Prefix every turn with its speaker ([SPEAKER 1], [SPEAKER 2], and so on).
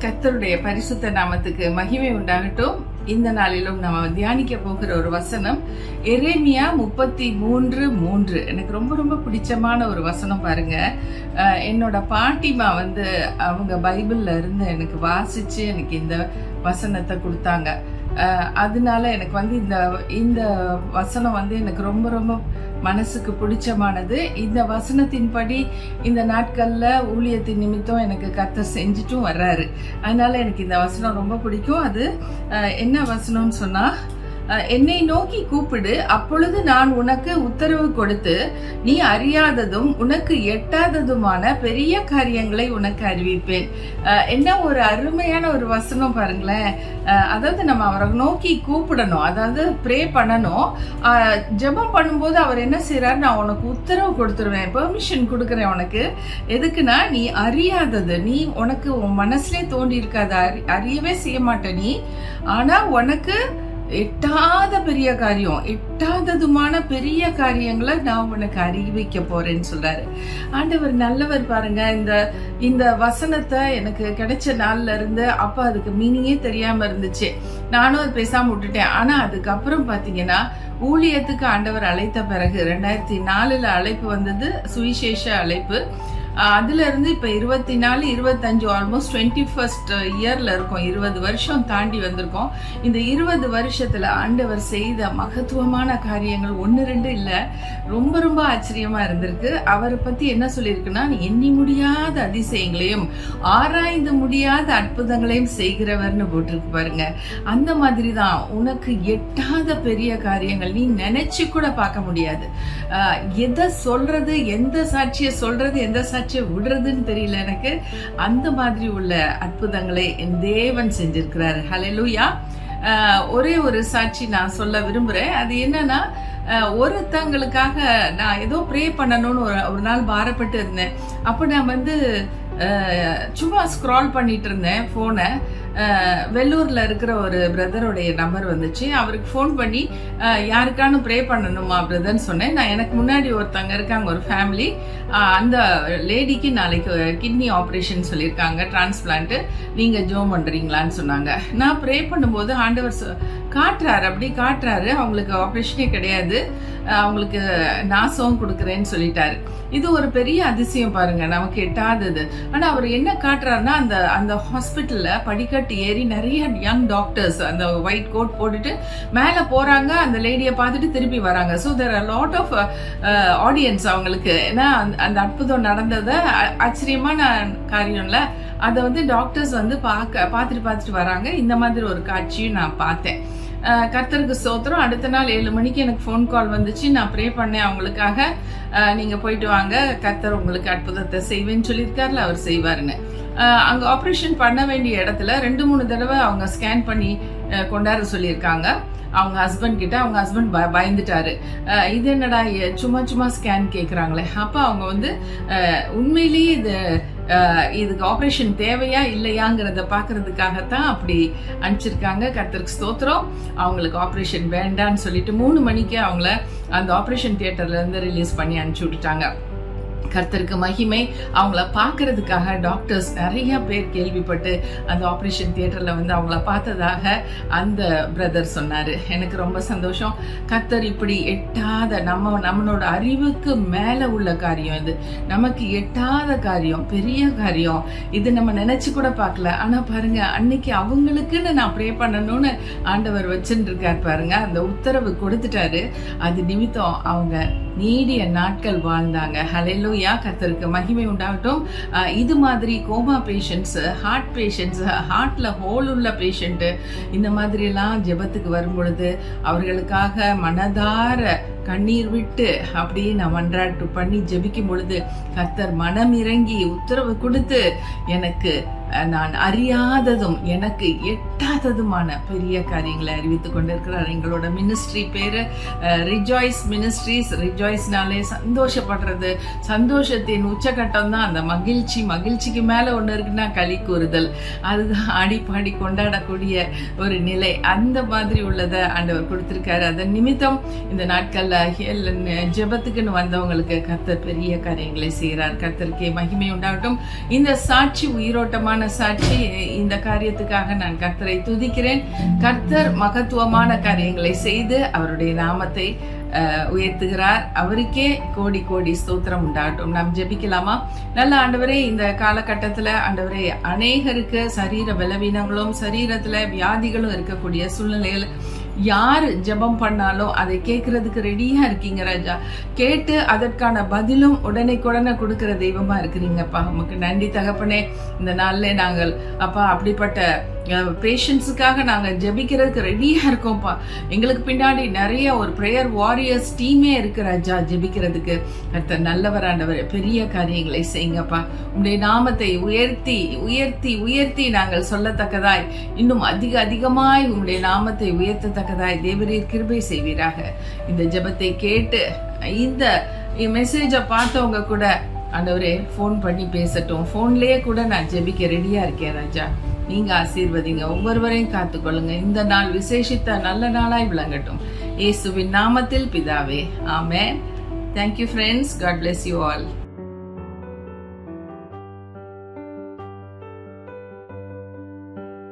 [SPEAKER 1] கர்த்தருடைய பரிசுத்த நாமத்துக்கு மகிமை உண்டாகட்டும். இந்த நாளிலும் நம்ம தியானிக்க போகிற ஒரு வசனம் எரேமியா 33:3. எனக்கு ரொம்ப ரொம்ப பிடிச்சமான ஒரு வசனம். பாருங்க, என்னோட பாட்டிமா அவங்க பைபிள்ல இருந்து எனக்கு வாசிச்சு எனக்கு இந்த வசனத்தை கொடுத்தாங்க. அதனால எனக்கு இந்த வசனம் எனக்கு ரொம்ப ரொம்ப மனசுக்கு பிடிச்சமானது. இந்த வசனத்தின்படி இந்த நாட்கள்ல ஊழியத்தின் நிமித்தம் எனக்கு கர்த்தர் செஞ்சுட்டும் வர்றாரு. அதனால எனக்கு இந்த வசனம் ரொம்ப பிடிக்கும். அது என்ன வசனம்னு சொன்னா, என்னை நோக்கி கூப்பிடு, அப்பொழுது நான் உனக்கு உத்தரவு கொடுத்து நீ அறியாததும் உனக்கு எட்டாததுமான பெரிய காரியங்களை உனக்கு அறிவிப்பேன். என்ன ஒரு அருமையான ஒரு வசனம் பாருங்களேன். அதாவது நம்ம அவரை நோக்கி கூப்பிடணும், அதாவது ப்ரே பண்ணணும். ஜெபம் பண்ணும்போது அவர் என்ன செய்யறாரு, நான் உனக்கு உத்தரவு கொடுத்துருவேன், பெர்மிஷன் கொடுக்குறேன் உனக்கு. எதுக்குன்னா, நீ அறியாதது, நீ உனக்கு உன் மனசுலே தோண்டி இருக்காது, அறியவே செய்ய மாட்ட நீ, ஆனா உனக்கு எட்டாத பெரிய காரியம், எட்டாததுமான பெரிய காரியங்களை நான் உனக்கு அறிவிக்க போறேன்னு சொல்றாரு. ஆண்டவர் நல்லவர் பாருங்க. இந்த வசனத்தை எனக்கு கிடைச்ச நாள்ல இருந்து அப்ப அதுக்கு மீனிங்கே தெரியாம இருந்துச்சு. நானும் அது பேசாம விட்டுட்டேன். ஆனா அதுக்கப்புறம் பாத்தீங்கன்னா, ஊழியத்துக்கு ஆண்டவர் அழைத்த பிறகு 2004 அழைப்பு வந்தது, சுவிசேஷ அழைப்பு. அதுல இருந்து இப்ப 24, 25 ஆல்மோஸ்ட் 21st இயர்ல இருக்கோம். 20 வருஷம் தாண்டி வந்திருக்கோம். இந்த 20 வருஷத்துல ஆண்டவர் செய்த மகத்துவமான காரியங்கள் 1-2 இல்ல, ரொம்ப ரொம்ப ஆச்சரியமா இருந்திருக்கு. அவரை பத்தி என்ன சொல்லியிருக்குன்னா, எண்ணி முடியாத அதிசயங்களையும் ஆராய்ந்து முடியாத அற்புதங்களையும் செய்கிறவர்னு போட்டிருக்கு பாருங்க. அந்த மாதிரி தான் உனக்கு எட்டாத பெரிய காரியங்கள் நீ நினைச்சு கூட பார்க்க முடியாது. எதை சொல்றது, எந்த சாட்சியை சொல்றது, எந்த சாட்சியை விடுறதுன்னு தெரியல எனக்கு. அந்த மாதிரி உள்ள அற்புதங்களை என் தேவன் செஞ்சிருக்கிறாரு. ஹல்லேலூயா. ஒரே ஒரு சாட்சி நான் சொல்ல விரும்புறேன். அது என்னன்னா, ஒருத்தங்களுக்காக நான் ஏதோ ப்ரே பண்ணணும்னு ஒரு நாள் பாரப்பட்டு இருந்தேன். அப்ப நான் சும்மா ஸ்க்ரால் பண்ணிட்டு இருந்தேன் போனை. வெள்ளூர்ல இருக்கிற ஒரு பிரதருடைய நம்பர் வந்துச்சு. அவருக்கு ஃபோன் பண்ணி யாருக்கானு ப்ரே பண்ணணுமா பிரதர்ன்னு சொன்னேன். நான் எனக்கு முன்னாடி ஒருத்தங்க இருக்காங்க, ஒரு ஃபேமிலி. அந்த லேடிக்கு நாளைக்கு கிட்னி ஆப்ரேஷன் சொல்லியிருக்காங்க, டிரான்ஸ்பிளான்ட். நீங்க ஜோம் பண்றீங்களான்னு சொன்னாங்க. நான் ப்ரே பண்ணும்போது ஆண்டவர் காட்டுறாரு, அப்படி காட்டுறாரு, அவங்களுக்கு ஆப்ரேஷனே கிடையாது, அவங்களுக்கு நாசம் கொடுக்குறேன்னு சொல்லிட்டாரு. இது ஒரு பெரிய அதிசயம் பாருங்க, நமக்கு எட்டாதது. ஆனா அவர் என்ன காட்டுறாருன்னா, அந்த ஹாஸ்பிட்டல்ல படிக்கட்டு ஏறி நிறைய யங் டாக்டர்ஸ் அந்த ஒயிட் கோட் போட்டுட்டு மேல போறாங்க. அந்த லேடியை பார்த்துட்டு திருப்பி வராங்க. So there are lot of audience அவங்களுக்கு. ஏன்னா அந்த அற்புதம் நடந்தது ஆச்சரியமான காரியம்ல, அதை டாக்டர்ஸ் பார்த்துட்டு வராங்க. இந்த மாதிரி ஒரு காட்சியும் நான் பார்த்தேன். கர்த்தருக்கு ஸ்தோத்திரம். அடுத்த நாள் 7 மணிக்கு எனக்கு ஃபோன் கால் வந்துச்சு. நான் ப்ரே பண்ணேன் அவங்களுக்காக. நீங்க போயிட்டு வாங்க, கர்த்தர் உங்களுக்கு அற்புதத்தை செய்வேன்னு சொல்லியிருக்காருல, அவர் செய்வாருன்னு. அங்க ஆப்ரேஷன் பண்ண வேண்டிய இடத்துல 2-3 தடவை அவங்க ஸ்கேன் பண்ணி கொண்டாட சொல்லியிருக்காங்க அவங்க ஹஸ்பண்ட் கிட்ட. அவங்க ஹஸ்பண்ட் பயந்துட்டாரு. இது என்னடா சும்மா ஸ்கேன் கேக்குறாங்களே. அப்ப அவங்க உண்மையிலேயே இதுக்கு ஆப்ரேஷன் தேவையா இல்லையாங்கிறத பாக்குறதுக்காகத்தான் அப்படி அனுப்பிச்சிருக்காங்க. கர்த்தருக்கு ஸ்தோத்திரம். அவங்களுக்கு ஆப்ரேஷன் வேண்டான்னு சொல்லிட்டு 3 மணிக்கு அவங்கள அந்த ஆப்ரேஷன் தியேட்டர்ல இருந்து ரிலீஸ் பண்ணி அனுப்பிச்சு விட்டுட்டாங்க. கர்த்தருக்கு மகிமை. அவங்கள பாக்குறதுக்காக டாக்டர்ஸ் நிறைய பேர் கேள்விப்பட்டு அந்த ஆப்ரேஷன் தியேட்டர்ல அவங்கள பார்த்ததாக அந்த பிரதர் சொன்னாரு. எனக்கு ரொம்ப சந்தோஷம். கர்த்தர் இப்படி எட்டாத, நம்மளோட அறிவுக்கு மேல உள்ள காரியம், இது நமக்கு எட்டாத காரியம், பெரிய காரியம். இது நம்ம நினைச்சு கூட பார்க்கல. ஆனா பாருங்க, அன்னைக்கு அவங்களுக்குன்னு நான் ப்ரே பண்ணணும்னு ஆண்டவர் வச்சுட்டு இருக்காரு பாருங்க. அந்த உத்தரவு கொடுத்துட்டாரு. அது நிமித்தம் அவங்க நீடிய நாட்கள் வாழ்ந்தாங்க. ஹல்லேலூயா. கர்த்தருக்கு மகிமை உண்டாகட்டும். இது மாதிரி கோமா பேஷண்ட்ஸ், ஹார்ட் பேஷண்ட்ஸ், ஹார்ட்ல ஹோல் உள்ள பேஷண்ட், இந்த மாதிரி எல்லாம் ஜெபத்துக்கு வரும் பொழுது அவர்களுக்காக மனதார கண்ணீர் விட்டு அப்படியே நான் மன்றாட்டு பண்ணி ஜெபிக்கும் பொழுது கர்த்தர் மனம் இறங்கி உத்தரவு கொடுத்து எனக்கு நான் அறியாததும் எனக்கு எட்டாததுமான பெரிய காரியங்களை அறிவித்துக் கொண்டிருக்கிறார். எங்களோட மினிஸ்ட்ரி பேரு ரிஜாய்ஸ் மினிஸ்ட்ரிஸ். ரிஜாய்ஸ்னாலே சந்தோஷப்படுறது, சந்தோஷத்தின் உச்சகட்டம் தான் அந்த மகிழ்ச்சிக்கு மேல ஒண்ணு இருக்குன்னா களி கூறுதல். அதுதான் ஆடிப்பாடி கொண்டாடக்கூடிய ஒரு நிலை. அந்த மாதிரி உள்ளதை ஆண்டவர் கொடுத்திருக்காரு. அதன் நிமித்தம் இந்த நாட்கள்ல ஜெபத்துக்குன்னு வந்தவங்களுக்கு கர்த்தர் பெரிய காரியங்களை செய்கிறார். கர்த்தருக்கே மகிமை உண்டாகட்டும். இந்த சாட்சி உயிரோட்டமான உண்மையான சாட்சி. இந்த காரியத்துக்காக நான் கர்த்தரை துதிக்கிறேன். கர்த்தர் மகத்துவமான காரியங்களை செய்து அவருடைய நாமத்தை உயர்த்துகிறார். அவருக்கே கோடி கோடி ஸ்தோத்திரம் உண்டாகட்டும். நாம் ஜெபிக்கலாமா? நல்ல ஆண்டவரே, இந்த காலகட்டத்துல ஆண்டவரே அநேகருக்கு சரீர பலவீனங்களும் சரீரத்துல வியாதிகளும் இருக்கக்கூடிய சூழ்நிலைகள் யாரு ஜெபம் பண்ணாலும் அதை கேட்கறதுக்கு ரெடியா இருக்கீங்க ராஜா. கேட்டு அதற்கான பதிலும் உடனே கொடுக்கிற தெய்வமா இருக்கிறீங்கப்பா. உமக்கு நன்றி தகப்பனே. இந்த நாள்ல நாங்கள் அப்பா அப்படிப்பட்ட பேஷன்ஸுக்காக நாங்கள் ஜெபிக்கிறதுக்கு ரெடியா இருக்கோம்ப்பா. எங்களுக்கு பின்னாடி நிறைய ஒரு பிரேயர் வாரியர்ஸ் டீமே இருக்கு ராஜா ஜெபிக்கிறதுக்கு. அடுத்த நல்லவராண்டவர் பெரிய காரியங்களை செய்யுங்கப்பா. உங்களுடைய நாமத்தை உயர்த்தி உயர்த்தி உயர்த்தி நாங்கள் சொல்லத்தக்கதாய் இன்னும் அதிகமாய் உங்களுடைய நாமத்தை உயர்த்தத்தக்கதாய் தேவரீர் கிருபை செய்வீராக. இந்த ஜெபத்தை கேட்டு இந்த மெசேஜை பார்த்தவங்க கூட ஆண்டவரே ஃபோன் பண்ணி பேசட்டும். ஃபோன்லயே கூட நான் ஜெபிக்க ரெடியா இருக்கேன் ராஜா. நீங்க ஆசீர்வதிங்க, ஒவ்வொருவரையும் காத்துக்கொள்ளுங்க. இந்த நாள் விசேஷித்த நல்ல நாளாய் விளங்கட்டும். இயேசுவின் நாமத்தில் பிதாவே, ஆமென். Thank you friends. God bless you all.